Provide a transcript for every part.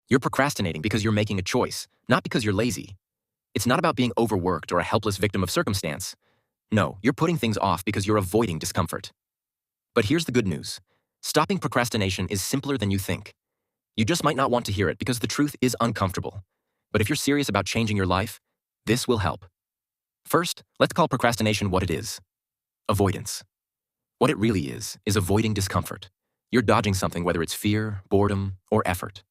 You're procrastinating because you're making a choice, not because you're lazy. It's not about being overworked or a helpless victim of circumstance. No, you're putting things off because you're avoiding discomfort. But here's the good news. Stopping procrastination is simpler than you think. You just might not want to hear it because the truth is uncomfortable. But if you're serious about changing your life, this will help. First, let's call procrastination what it is. Avoidance. What it really is avoiding discomfort. You're dodging something, whether it's fear, boredom, or effort.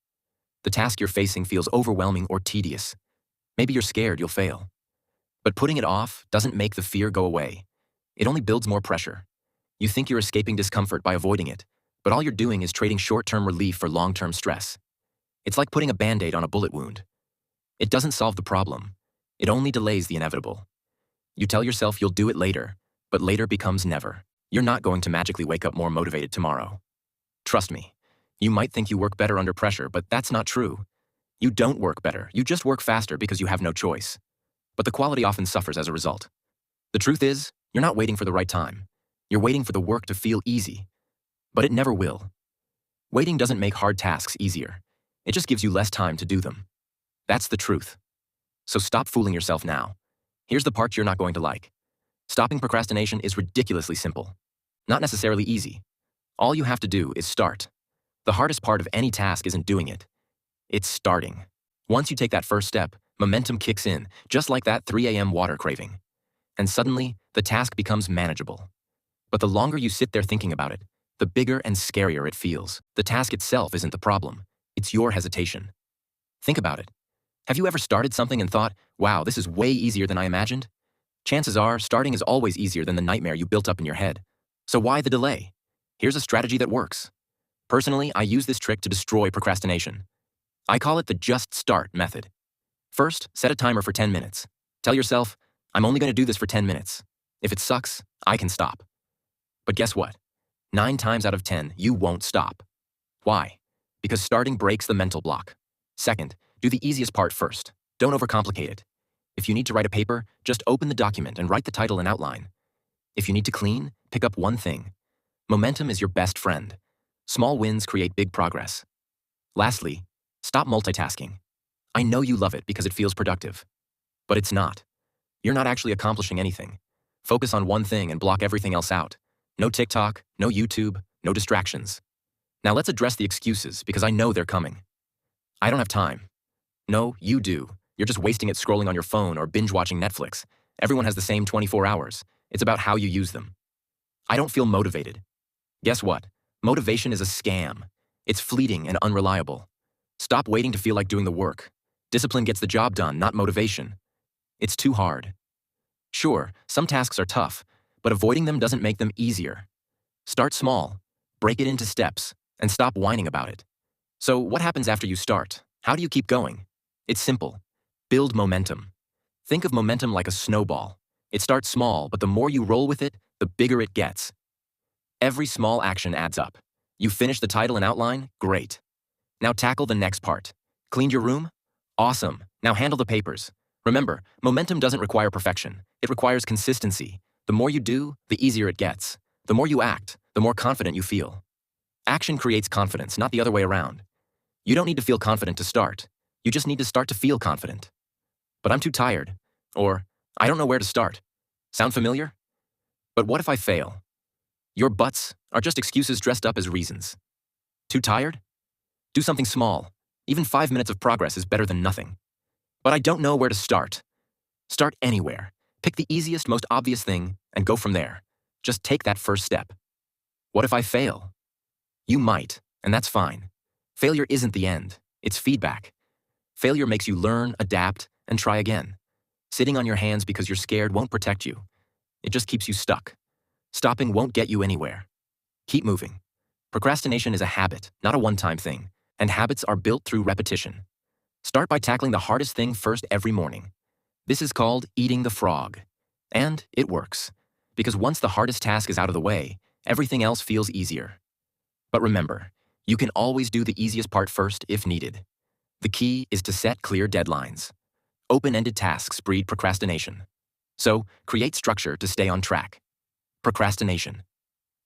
The task you're facing feels overwhelming or tedious. Maybe you're scared you'll fail. But putting it off doesn't make the fear go away. It only builds more pressure. You think you're escaping discomfort by avoiding it, but all you're doing is trading short-term relief for long-term stress. It's like putting a Band-Aid on a bullet wound. It doesn't solve the problem. It only delays the inevitable. You tell yourself you'll do it later, but later becomes never. You're not going to magically wake up more motivated tomorrow. Trust me, you might think you work better under pressure, but that's not true. You don't work better, you just work faster because you have no choice. But the quality often suffers as a result. The truth is, you're not waiting for the right time. You're waiting for the work to feel easy. But it never will. Waiting doesn't make hard tasks easier. It just gives you less time to do them. That's the truth. So stop fooling yourself now. Here's the part you're not going to like. Stopping procrastination is ridiculously simple. Not necessarily easy. All you have to do is start. The hardest part of any task isn't doing it. It's starting. Once you take that first step, momentum kicks in, just like that 3 a.m. water craving. And suddenly, the task becomes manageable. But the longer you sit there thinking about it, the bigger and scarier it feels. The task itself isn't the problem. It's your hesitation. Think about it. Have you ever started something and thought, wow, this is way easier than I imagined? Chances are, starting is always easier than the nightmare you built up in your head. So why the delay? Here's a strategy that works. Personally, I use this trick to destroy procrastination. I call it the just start method. First, set a timer for 10 minutes. Tell yourself, I'm only going to do this for 10 minutes. If it sucks, I can stop. But guess what? 9 times out of 10, you won't stop. Why? Because starting breaks the mental block. Second, do the easiest part first. Don't overcomplicate it. If you need to write a paper, just open the document and write the title and outline. If you need to clean, pick up one thing. Momentum is your best friend. Small wins create big progress. Lastly, stop multitasking. I know you love it because it feels productive. But it's not. You're not actually accomplishing anything. Focus on one thing and block everything else out. No TikTok, no YouTube, no distractions. Now let's address the excuses because I know they're coming. I don't have time. No, you do. You're just wasting it scrolling on your phone or binge-watching Netflix. Everyone has the same 24 hours. It's about how you use them. I don't feel motivated. Guess what? Motivation is a scam. It's fleeting and unreliable. Stop waiting to feel like doing the work. Discipline gets the job done, not motivation. It's too hard. Sure, some tasks are tough, but avoiding them doesn't make them easier. Start small, break it into steps, and stop whining about it. So what happens after you start? How do you keep going? It's simple. Build momentum. Think of momentum like a snowball. It starts small, but the more you roll with it, the bigger it gets. Every small action adds up. You finish the title and outline? Great. Now tackle the next part. Cleaned your room? Awesome. Now handle the papers. Remember, momentum doesn't require perfection. It requires consistency. The more you do, the easier it gets. The more you act, the more confident you feel. Action creates confidence, not the other way around. You don't need to feel confident to start. You just need to start to feel confident. But I'm too tired. Or, I don't know where to start. Sound familiar? But what if I fail? Your buts are just excuses dressed up as reasons. Too tired? Do something small. Even 5 minutes of progress is better than nothing. But I don't know where to start. Start anywhere. Pick the easiest, most obvious thing and go from there. Just take that first step. What if I fail? You might, and that's fine. Failure isn't the end. It's feedback. Failure makes you learn, adapt, and try again. Sitting on your hands because you're scared won't protect you. It just keeps you stuck. Stopping won't get you anywhere. Keep moving. Procrastination is a habit, not a one-time thing, and habits are built through repetition. Start by tackling the hardest thing first every morning. This is called eating the frog. And it works, because once the hardest task is out of the way, everything else feels easier. But remember, you can always do the easiest part first if needed. The key is to set clear deadlines. Open-ended tasks breed procrastination. So, create structure to stay on track. Procrastination.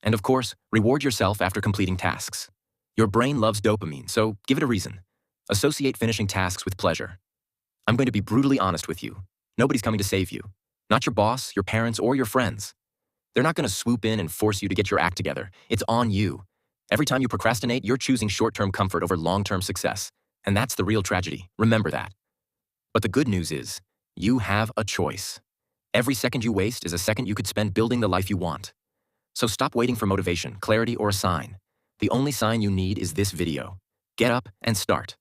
And of course, reward yourself after completing tasks. Your brain loves dopamine, so give it a reason. Associate finishing tasks with pleasure. I'm going to be brutally honest with you. Nobody's coming to save you. Not your boss, your parents, or your friends. They're not going to swoop in and force you to get your act together. It's on you. Every time you procrastinate, you're choosing short-term comfort over long-term success. And that's the real tragedy. Remember that. But the good news is, you have a choice. Every second you waste is a second you could spend building the life you want. So stop waiting for motivation, clarity, or a sign. The only sign you need is this video. Get up and start.